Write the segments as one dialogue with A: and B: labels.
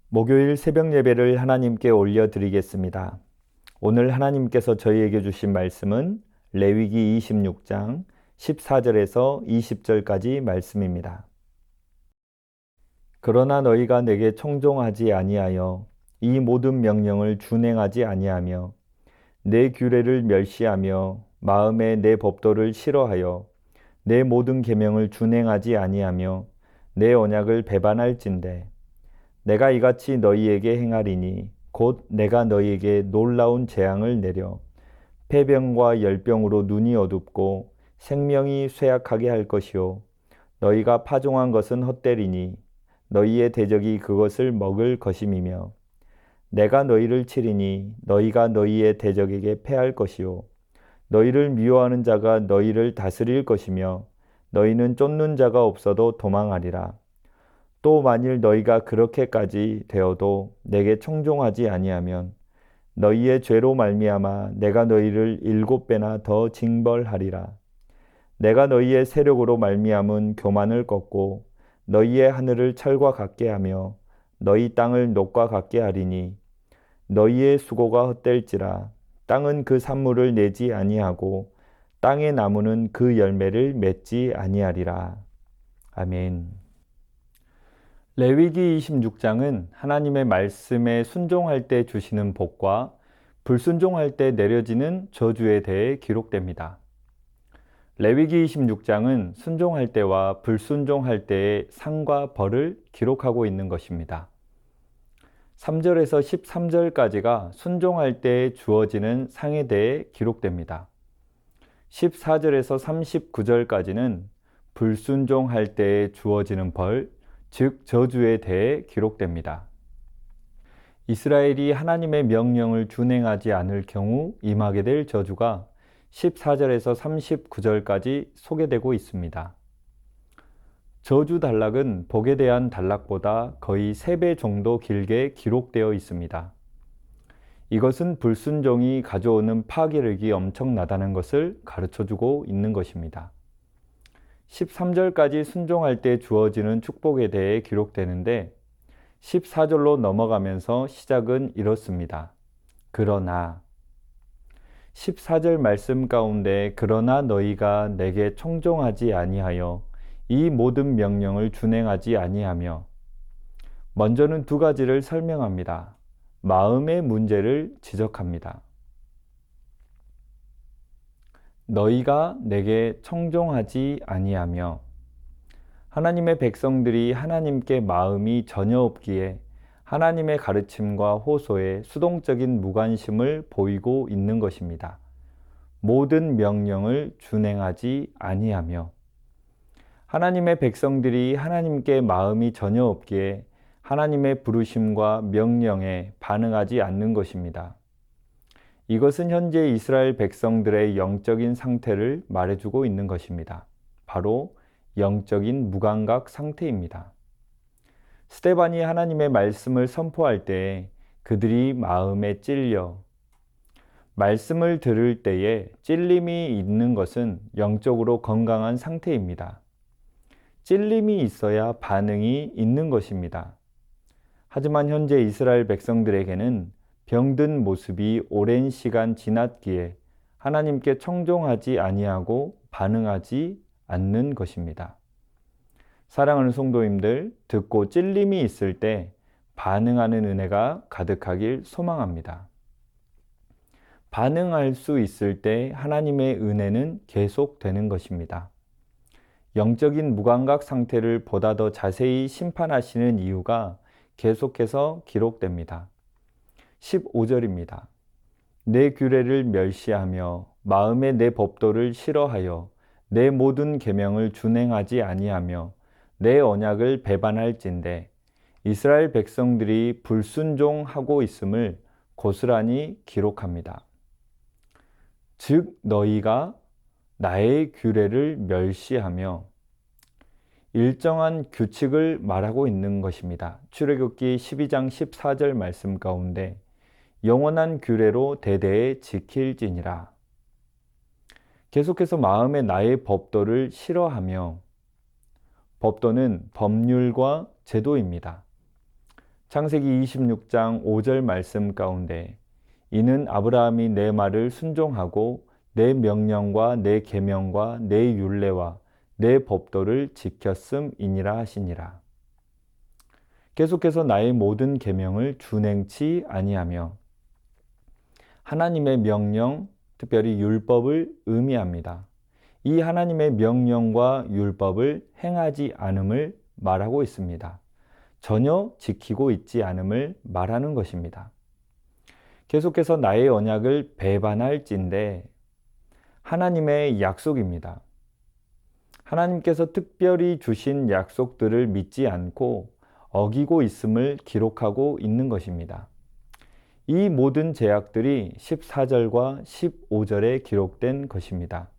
A: 목요일 새벽 예배를 하나님께 올려드리겠습니다. 오늘 하나님께서 저희에게 주신 말씀은 레위기 26장 14절에서 20절까지 말씀입니다. 그러나 너희가 내게 청종하지 아니하여 이 모든 명령을 준행하지 아니하며 내 규례를 멸시하며 마음에 내 법도를 싫어하여 내 모든 계명을 준행하지 아니하며 내 언약을 배반할진대 내가 이같이 너희에게 행하리니 곧 내가 너희에게 놀라운 재앙을 내려 폐병과 열병으로 눈이 어둡고 생명이 쇠약하게 할 것이요 너희가 파종한 것은 헛되리니 너희의 대적이 그것을 먹을 것임이며 내가 너희를 치리니 너희가 너희의 대적에게 패할 것이요 너희를 미워하는 자가 너희를 다스릴 것이며 너희는 쫓는 자가 없어도 도망하리라. 또 만일 너희가 그렇게까지 되어도 내게 청종하지 아니하면 너희의 죄로 말미암아 내가 너희를 7배나 더 징벌하리라. 내가 너희의 세력으로 말미암은 교만을 꺾고 너희의 하늘을 철과 같게 하며 너희 땅을 녹과 같게 하리니 너희의 수고가 헛될지라. 땅은 그 산물을 내지 아니하고 땅의 나무는 그 열매를 맺지 아니하리라. 아멘. 레위기 26장은 하나님의 말씀에 순종할 때 주시는 복과 불순종할 때 내려지는 저주에 대해 기록됩니다. 레위기 26장은 순종할 때와 불순종할 때의 상과 벌을 기록하고 있는 것입니다. 3절에서 13절까지가 순종할 때에 주어지는 상에 대해 기록됩니다. 14절에서 39절까지는 불순종할 때에 주어지는 벌, 즉 저주에 대해 기록됩니다. 이스라엘이 하나님의 명령을 준행하지 않을 경우 임하게 될 저주가 14절에서 39절까지 소개되고 있습니다. 저주 단락은 복에 대한 단락보다 거의 3배 정도 길게 기록되어 있습니다. 이것은 불순종이 가져오는 파괴력이 엄청나다는 것을 가르쳐주고 있는 것입니다. 13절까지 순종할 때 주어지는 축복에 대해 기록되는데 14절로 넘어가면서 시작은 이렇습니다. 그러나 14절 말씀 가운데 그러나 너희가 내게 청종하지 아니하여 이 모든 명령을 준행하지 아니하며 먼저는 2가지를 설명합니다. 마음의 문제를 지적합니다. 너희가 내게 청종하지 아니하며 하나님의 백성들이 하나님께 마음이 전혀 없기에 하나님의 가르침과 호소에 수동적인 무관심을 보이고 있는 것입니다. 모든 명령을 준행하지 아니하며 하나님의 백성들이 하나님께 마음이 전혀 없기에 하나님의 부르심과 명령에 반응하지 않는 것입니다. 이것은 현재 이스라엘 백성들의 영적인 상태를 말해주고 있는 것입니다. 바로 영적인 무감각 상태입니다. 스데반이 하나님의 말씀을 선포할 때 그들이 마음에 찔려 말씀을 들을 때에 찔림이 있는 것은 영적으로 건강한 상태입니다. 찔림이 있어야 반응이 있는 것입니다. 하지만 현재 이스라엘 백성들에게는 병든 모습이 오랜 시간 지났기에 하나님께 청종하지 아니하고 반응하지 않는 것입니다. 사랑하는 성도님들, 듣고 찔림이 있을 때 반응하는 은혜가 가득하길 소망합니다. 반응할 수 있을 때 하나님의 은혜는 계속되는 것입니다. 영적인 무감각 상태를 보다 더 자세히 심판하시는 이유가 계속해서 기록됩니다. 15절입니다. 내 규례를 멸시하며 마음에 내 법도를 싫어하여 내 모든 계명을 준행하지 아니하며 내 언약을 배반할진대 이스라엘 백성들이 불순종하고 있음을 고스란히 기록합니다. 즉 너희가 나의 규례를 멸시하며 일정한 규칙을 말하고 있는 것입니다. 출애굽기 12장 14절 말씀 가운데 영원한 규례로 대대에 지킬지니라. 계속해서 마음에 나의 법도를 싫어하며 법도는 법률과 제도입니다. 창세기 26장 5절 말씀 가운데 이는 아브라함이 내 말을 순종하고 내 명령과 내 계명과 내 율례와 내 법도를 지켰음이니라 하시니라. 계속해서 나의 모든 계명을 준행치 아니하며 하나님의 명령, 특별히 율법을 의미합니다. 이 하나님의 명령과 율법을 행하지 않음을 말하고 있습니다. 전혀 지키고 있지 않음을 말하는 것입니다. 계속해서 나의 언약을 배반할진대 하나님의 약속입니다. 하나님께서 특별히 주신 약속들을 믿지 않고 어기고 있음을 기록하고 있는 것입니다. 이 모든 제약들이 14절과 15절에 기록된 것입니다.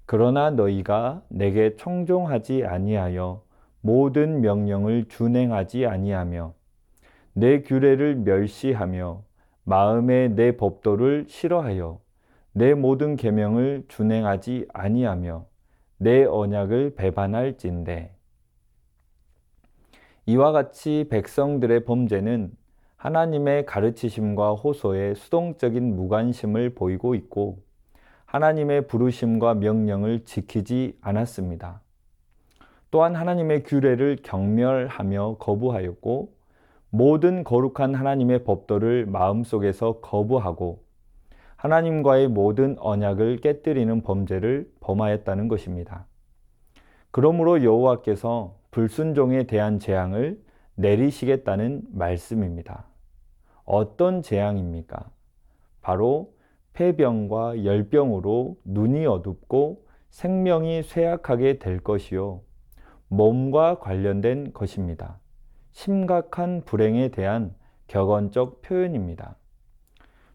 A: 그러나 너희가 내게 청종하지 아니하여 모든 명령을 준행하지 아니하며 내 규례를 멸시하며 마음에 내 법도를 싫어하여 내 모든 계명을 준행하지 아니하며 내 언약을 배반할진대. 이와 같이 백성들의 범죄는 하나님의 가르치심과 호소에 수동적인 무관심을 보이고 있고 하나님의 부르심과 명령을 지키지 않았습니다. 또한 하나님의 규례를 경멸하며 거부하였고 모든 거룩한 하나님의 법도를 마음속에서 거부하고 하나님과의 모든 언약을 깨뜨리는 범죄를 범하였다는 것입니다. 그러므로 여호와께서 불순종에 대한 재앙을 내리시겠다는 말씀입니다. 어떤 재앙입니까? 바로 폐병과 열병으로 눈이 어둡고 생명이 쇠약하게 될 것이요. 몸과 관련된 것입니다. 심각한 불행에 대한 격언적 표현입니다.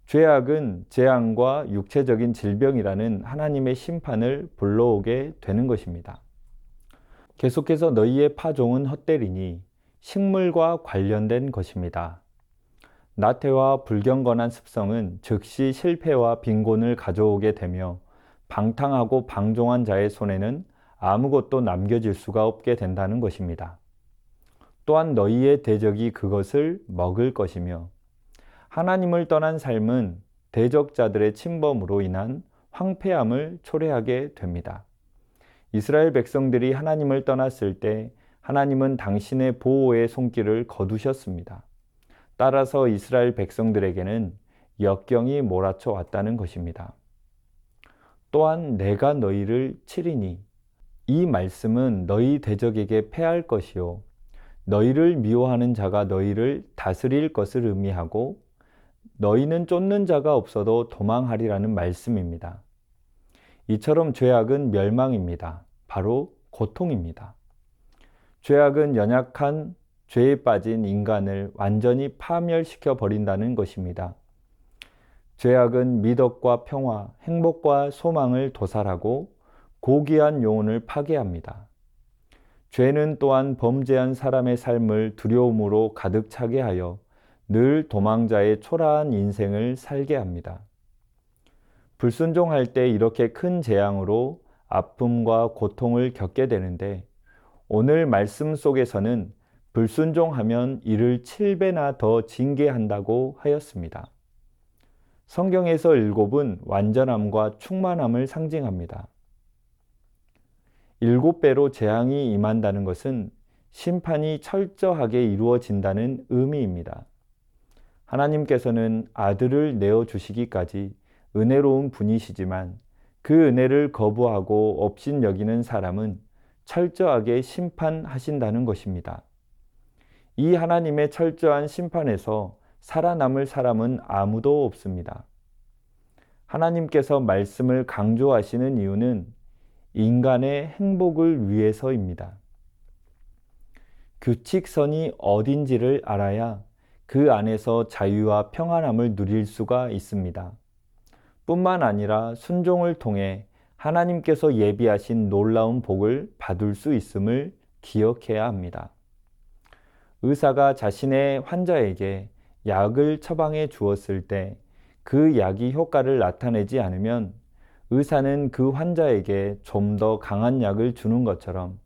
A: 죄악은 재앙과 육체적인 질병이라는 하나님의 심판을 불러오게 되는 것입니다. 계속해서 너희의 파종은 헛되리니 식물과 관련된 것입니다. 나태와 불경건한 습성은 즉시 실패와 빈곤을 가져오게 되며 방탕하고 방종한 자의 손에는 아무것도 남겨질 수가 없게 된다는 것입니다. 또한 너희의 대적이 그것을 먹을 것이며 하나님을 떠난 삶은 대적자들의 침범으로 인한 황폐함을 초래하게 됩니다. 이스라엘 백성들이 하나님을 떠났을 때 하나님은 당신의 보호의 손길을 거두셨습니다. 따라서 이스라엘 백성들에게는 역경이 몰아쳐 왔다는 것입니다. 또한 내가 너희를 치리니 이 말씀은 너희 대적에게 패할 것이요 너희를 미워하는 자가 너희를 다스릴 것을 의미하고 너희는 쫓는 자가 없어도 도망하리라는 말씀입니다. 이처럼 죄악은 멸망입니다. 바로 고통입니다. 죄악은 연약한 죄에 빠진 인간을 완전히 파멸시켜 버린다는 것입니다. 죄악은 미덕과 평화, 행복과 소망을 도살하고 고귀한 영혼을 파괴합니다. 죄는 또한 범죄한 사람의 삶을 두려움으로 가득 차게 하여 늘 도망자의 초라한 인생을 살게 합니다. 불순종할 때 이렇게 큰 재앙으로 아픔과 고통을 겪게 되는데 오늘 말씀 속에서는 불순종하면 이를 7배나 더 징계한다고 하였습니다. 성경에서 7은 완전함과 충만함을 상징합니다. 7배로 재앙이 임한다는 것은 심판이 철저하게 이루어진다는 의미입니다. 하나님께서는 아들을 내어주시기까지 은혜로운 분이시지만 그 은혜를 거부하고 업신여기는 사람은 철저하게 심판하신다는 것입니다. 이 하나님의 철저한 심판에서 살아남을 사람은 아무도 없습니다. 하나님께서 말씀을 강조하시는 이유는 인간의 행복을 위해서입니다. 규칙선이 어딘지를 알아야 그 안에서 자유와 평안함을 누릴 수가 있습니다. 뿐만 아니라 순종을 통해 하나님께서 예비하신 놀라운 복을 받을 수 있음을 기억해야 합니다. 의사가 자신의 환자에게 약을 처방해 주었을 때 그 약이 효과를 나타내지 않으면 의사는 그 환자에게 좀 더 강한 약을 주는 것처럼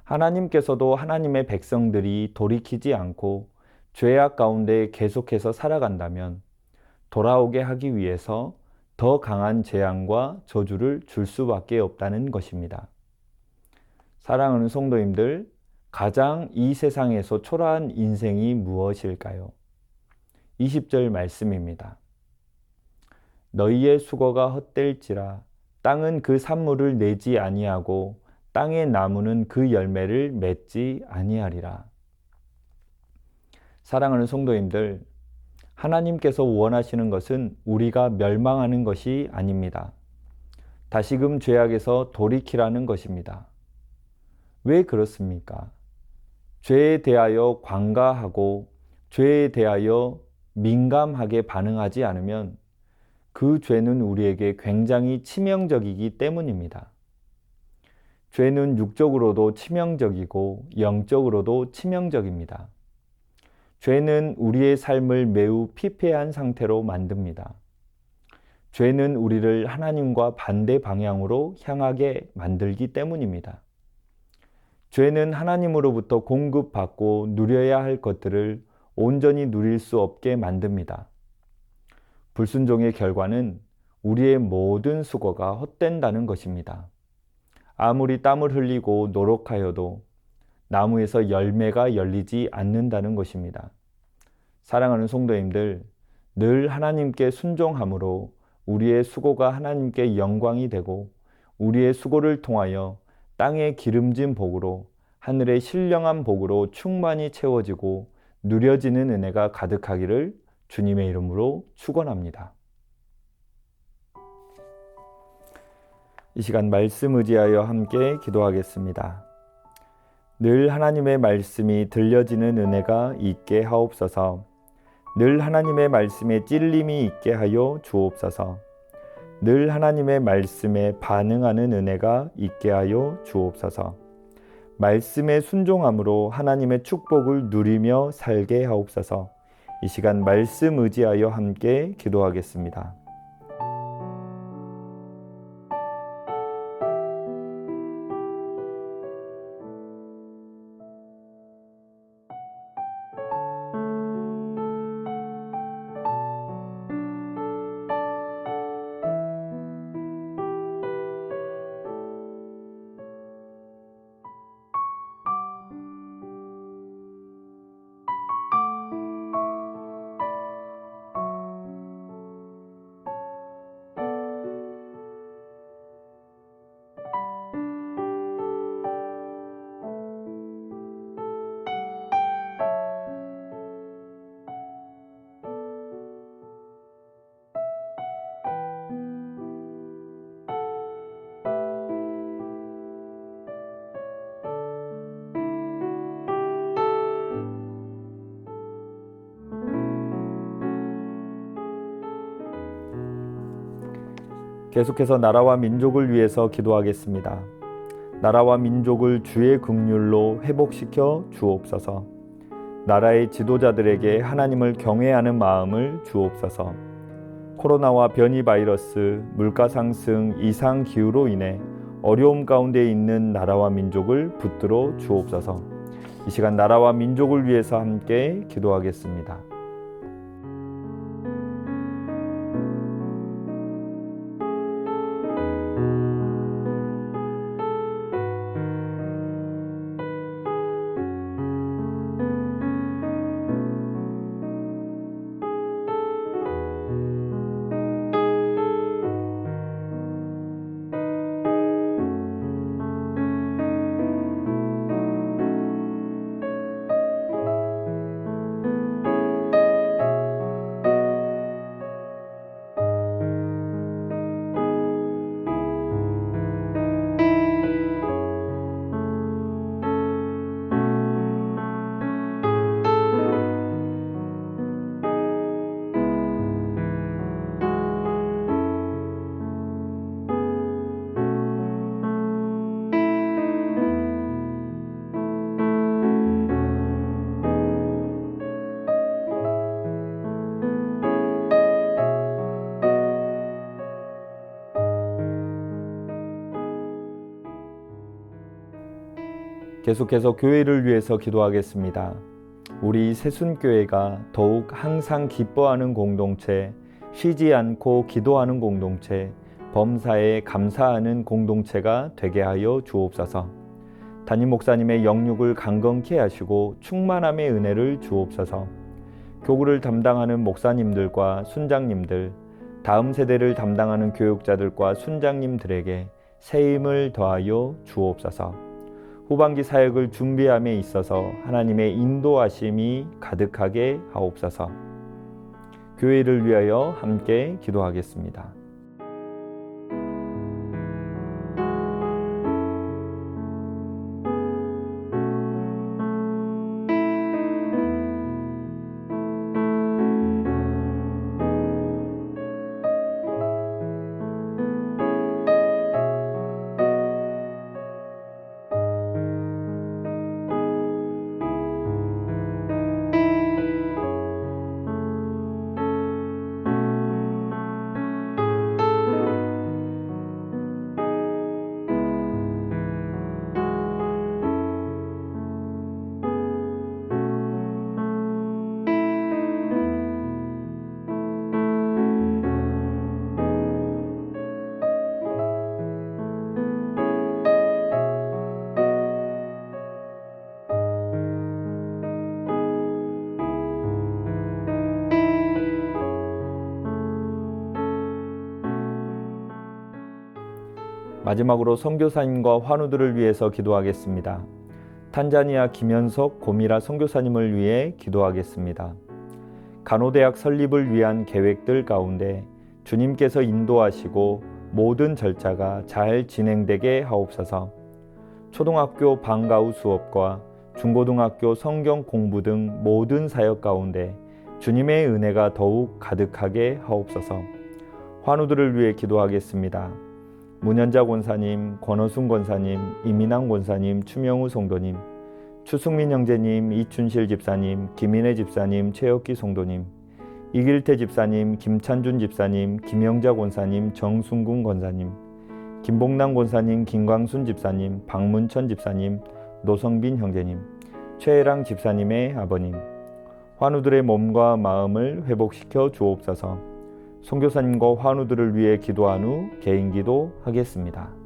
A: 하나님께서도 하나님의 백성들이 돌이키지 않고 죄악 가운데 계속해서 살아간다면 돌아오게 하기 위해서 더 강한 재앙과 저주를 줄 수밖에 없다는 것입니다. 사랑하는 성도님들, 가장 이 세상에서 초라한 인생이 무엇일까요? 20절 말씀입니다. 너희의 수고가 헛될지라 땅은 그 산물을 내지 아니하고 땅의 나무는 그 열매를 맺지 아니하리라. 사랑하는 성도님들, 하나님께서 원하시는 것은 우리가 멸망하는 것이 아닙니다. 다시금 죄악에서 돌이키라는 것입니다. 왜 그렇습니까? 죄에 대하여 관가하고 죄에 대하여 민감하게 반응하지 않으면 그 죄는 우리에게 굉장히 치명적이기 때문입니다. 죄는 육적으로도 치명적이고 영적으로도 치명적입니다. 죄는 우리의 삶을 매우 피폐한 상태로 만듭니다. 죄는 우리를 하나님과 반대 방향으로 향하게 만들기 때문입니다. 죄는 하나님으로부터 공급받고 누려야 할 것들을 온전히 누릴 수 없게 만듭니다. 불순종의 결과는 우리의 모든 수고가 헛된다는 것입니다. 아무리 땀을 흘리고 노력하여도 나무에서 열매가 열리지 않는다는 것입니다. 사랑하는 성도님들, 늘 하나님께 순종함으로 우리의 수고가 하나님께 영광이 되고 우리의 수고를 통하여 땅의 기름진 복으로 하늘의 신령한 복으로 충만히 채워지고 누려지는 은혜가 가득하기를 주님의 이름으로 축원합니다. 이 시간 말씀 의지하여 함께 기도하겠습니다. 늘 하나님의 말씀이 들려지는 은혜가 있게 하옵소서. 늘 하나님의 말씀에 찔림이 있게 하여 주옵소서. 늘 하나님의 말씀에 반응하는 은혜가 있게 하여 주옵소서. 말씀에 순종함으로 하나님의 축복을 누리며 살게 하옵소서. 이 시간 말씀 의지하여 함께 기도하겠습니다. 계속해서 나라와 민족을 위해서 기도하겠습니다. 나라와 민족을 주의 긍휼로 회복시켜 주옵소서. 나라의 지도자들에게 하나님을 경외하는 마음을 주옵소서. 코로나와 변이 바이러스, 물가 상승, 이상 기후로 인해 어려움 가운데 있는 나라와 민족을 붙들어 주옵소서. 이 시간 나라와 민족을 위해서 함께 기도하겠습니다. 계속해서 교회를 위해서 기도하겠습니다. 우리 새순교회가 더욱 항상 기뻐하는 공동체, 쉬지 않고 기도하는 공동체, 범사에 감사하는 공동체가 되게 하여 주옵소서. 담임 목사님의 영육을 강건케 하시고 충만함의 은혜를 주옵소서. 교구를 담당하는 목사님들과 순장님들, 다음 세대를 담당하는 교육자들과 순장님들에게 새 힘을 더하여 주옵소서. 후반기 사역을 준비함에 있어서 하나님의 인도하심이 가득하게 하옵소서. 교회를 위하여 함께 기도하겠습니다. 마지막으로 선교사님과 환우들을 위해서 기도하겠습니다. 탄자니아 김현석 고미라 선교사님을 위해 기도하겠습니다. 간호대학 설립을 위한 계획들 가운데 주님께서 인도하시고 모든 절차가 잘 진행되게 하옵소서. 초등학교 방과 후 수업과 중고등학교 성경 공부 등 모든 사역 가운데 주님의 은혜가 더욱 가득하게 하옵소서. 환우들을 위해 기도하겠습니다. 문현자 권사님, 권호순 권사님, 이민환 권사님, 추명우 성도님, 추승민 형제님, 이춘실 집사님, 김인혜 집사님, 최혁기 성도님, 이길태 집사님, 김찬준 집사님, 김영자 권사님, 정순군 권사님, 김봉남 권사님, 김광순 집사님, 박문천 집사님, 노성빈 형제님, 최혜랑 집사님의 아버님, 환우들의 몸과 마음을 회복시켜 주옵소서. 선교사님과 환우들을 위해 기도한 후 개인기도 하겠습니다.